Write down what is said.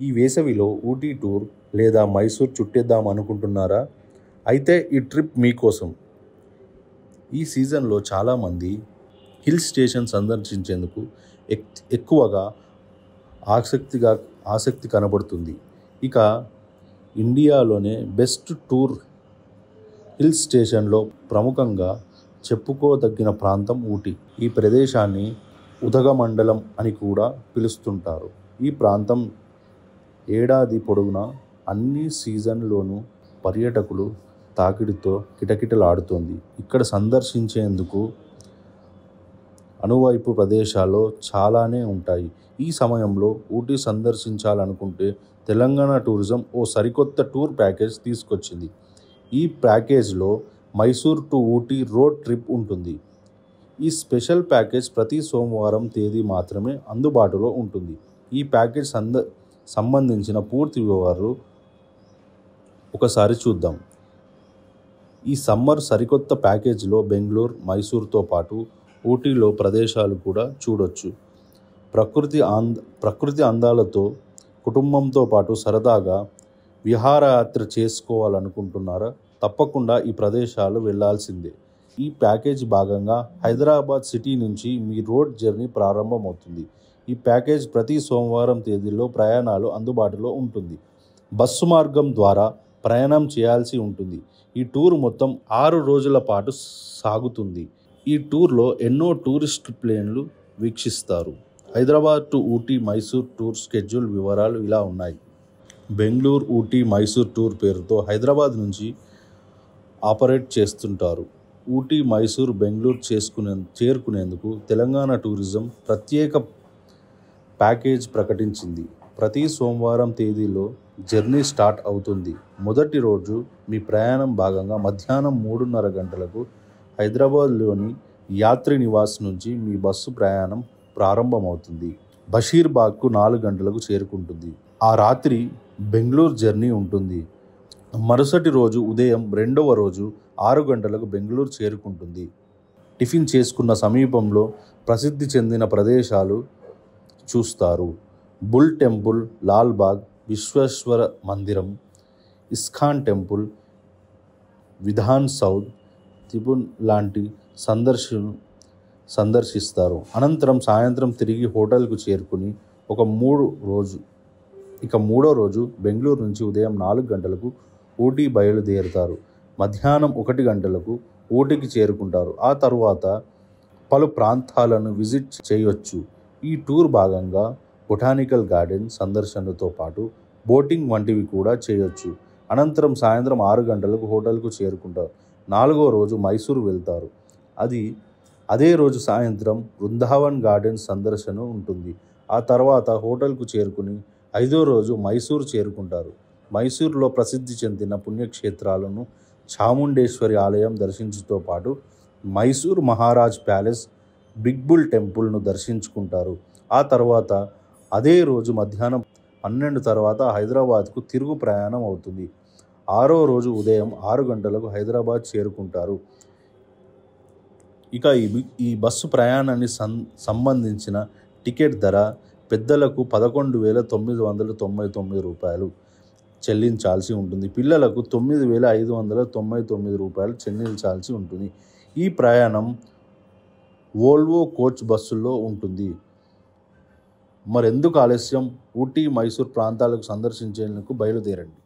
ఈ వేసవిలో ఊటీ టూర్ లేదా మైసూర్ చుట్టేద్దాం అనుకుంటున్నారా? అయితే ఈ ట్రిప్ మీకోసం. ఈ సీజన్లో చాలామంది హిల్ స్టేషన్ సందర్శించేందుకు ఎక్కువగా ఆసక్తి కనబడుతుంది. ఇక ఇండియాలోనే బెస్ట్ టూర్ హిల్ స్టేషన్లో ప్రముఖంగా చెప్పుకోదగిన ప్రాంతం ఊటీ. ఈ ప్రదేశాన్ని ఉదగమండలం అని కూడా పిలుస్తుంటారు. ఈ ప్రాంతం ఏడాది పొడవునా అన్ని సీజన్లోనూ పర్యాటకుల తాకిడితో కిటకిటలాడుతోంది. ఇక్కడ సందర్శించేందుకు అనువైపు ప్రదేశాలు చాలానే ఉంటాయి. ఈ సమయంలో ఊటీ సందర్శించాలనుకుంటే తెలంగాణ టూరిజం ఓ సరికొత్త టూర్ ప్యాకేజ్ తీసుకొచ్చింది. ఈ ప్యాకేజ్లో Mysore to Ooty road trip ఉంటుంది. ఈ స్పెషల్ ప్యాకేజ్ ప్రతి సోమవారం తేదీ మాత్రమే అందుబాటులో ఉంటుంది. ఈ ప్యాకేజ్ సంబంధించిన పూర్తి వివరాలు ఒకసారి చూద్దాం. ఈ సమ్మర్ సరికొత్త ప్యాకేజీలో బెంగళూరు, మైసూర్తో పాటు ఊటీలో ప్రదేశాలు కూడా చూడొచ్చు. ప్రకృతి అందాలతో కుటుంబంతో పాటు సరదాగా విహారయాత్ర చేసుకోవాలనుకుంటున్నారా? తప్పకుండా ఈ ప్రదేశాలు వెళ్లాల్సిందే. ఈ ప్యాకేజ్ భాగంగా హైదరాబాద్ సిటీ నుంచి మీ రోడ్ జర్నీ ప్రారంభమవుతుంది. ఈ ప్యాకేజ్ ప్రతి సోమవారం తేదీల్లో ప్రయాణాలు అందుబాటులో ఉంటుంది. బస్సు మార్గం ద్వారా ప్రయాణం చేయాల్సి ఉంటుంది. ఈ టూర్ మొత్తం 6 రోజుల పాటు సాగుతుంది. ఈ టూర్లో ఎన్నో టూరిస్ట్ ప్లేన్లు వీక్షిస్తారు. Hyderabad to Ooty Mysore tour schedule వివరాలు ఇలా ఉన్నాయి. బెంగళూరు, ఊటీ, మైసూర్ టూర్ పేరుతో హైదరాబాద్ నుంచి ఆపరేట్ చేస్తుంటారు. ఊటీ, మైసూర్, బెంగళూరు చేరుకునేందుకు తెలంగాణ టూరిజం ప్రత్యేక ప్యాకేజ్ ప్రకటించింది. ప్రతి సోమవారం తేదీలో జర్నీ స్టార్ట్ అవుతుంది. మొదటి రోజు మీ ప్రయాణం భాగంగా మధ్యాహ్నం 3:30 గంటలకు హైదరాబాద్లోని యాత్రి నివాస్ నుంచి మీ బస్సు ప్రయాణం ప్రారంభమవుతుంది. బషీర్బాగ్కు 4 గంటలకు చేరుకుంటుంది. ఆ రాత్రి బెంగళూరు జర్నీ ఉంటుంది. మరుసటి రోజు ఉదయం 2వ రోజు 6 గంటలకు బెంగళూరు చేరుకుంటుంది. టిఫిన్ చేసుకున్న సమీపంలో ప్రసిద్ధి చెందిన ప్రదేశాలు చూస్తారు. బుల్ టెంపుల్, లాల్బాగ్, విశ్వేశ్వర మందిరం, ఇస్కాన్ టెంపుల్, విధాన్ సౌధ్, తిబున్ లాంటి సందర్శిస్తారు. అనంతరం సాయంత్రం తిరిగి హోటల్కు చేరుకుని మూడో రోజు బెంగళూరు నుంచి ఉదయం 4 గంటలకు ఊటీ బయలుదేరుతారు. మధ్యాహ్నం 1 గంటలకు ఊటీకి చేరుకుంటారు. ఆ తరువాత పలు ప్రాంతాలను విజిట్ చేయొచ్చు. ఈ టూర్ భాగంగా బొటానికల్ గార్డెన్ సందర్శనతో పాటు బోటింగ్ వంటివి కూడా చేయొచ్చు. అనంతరం సాయంత్రం 6 గంటలకు హోటల్కు చేరుకుంటారు. 4వ రోజు మైసూరు వెళ్తారు. అదే రోజు సాయంత్రం బృందావన్ గార్డెన్ సందర్శన ఉంటుంది. ఆ తర్వాత హోటల్కు చేరుకుని 5వ రోజు మైసూరు చేరుకుంటారు. మైసూరులో ప్రసిద్ధి చెందిన పుణ్యక్షేత్రాలను, చాముండేశ్వరి ఆలయం దర్శించుతో పాటు Mysore Maharaj palace, big bull టెంపుల్ను దర్శించుకుంటారు. ఆ తర్వాత అదే రోజు మధ్యాహ్నం 12 తర్వాత హైదరాబాద్కు తిరుగు ప్రయాణం అవుతుంది. 6వ రోజు ఉదయం 6 గంటలకు హైదరాబాద్ చేరుకుంటారు. ఇక ఈ బస్సు ప్రయాణానికి సంబంధించిన టికెట్ ధర పెద్దలకు 11,999 రూపాయలు చెల్లించాల్సి ఉంటుంది. పిల్లలకు 9,599 రూపాయలు చెల్లించాల్సి ఉంటుంది. ఈ ప్రయాణం వోల్వో కోచ్ బస్సుల్లో ఉంటుంది. మరెందుకు ఆలస్యం? ఊటీ, మైసూర్ ప్రాంతాలకు సందర్శించేందుకు బయలుదేరండి.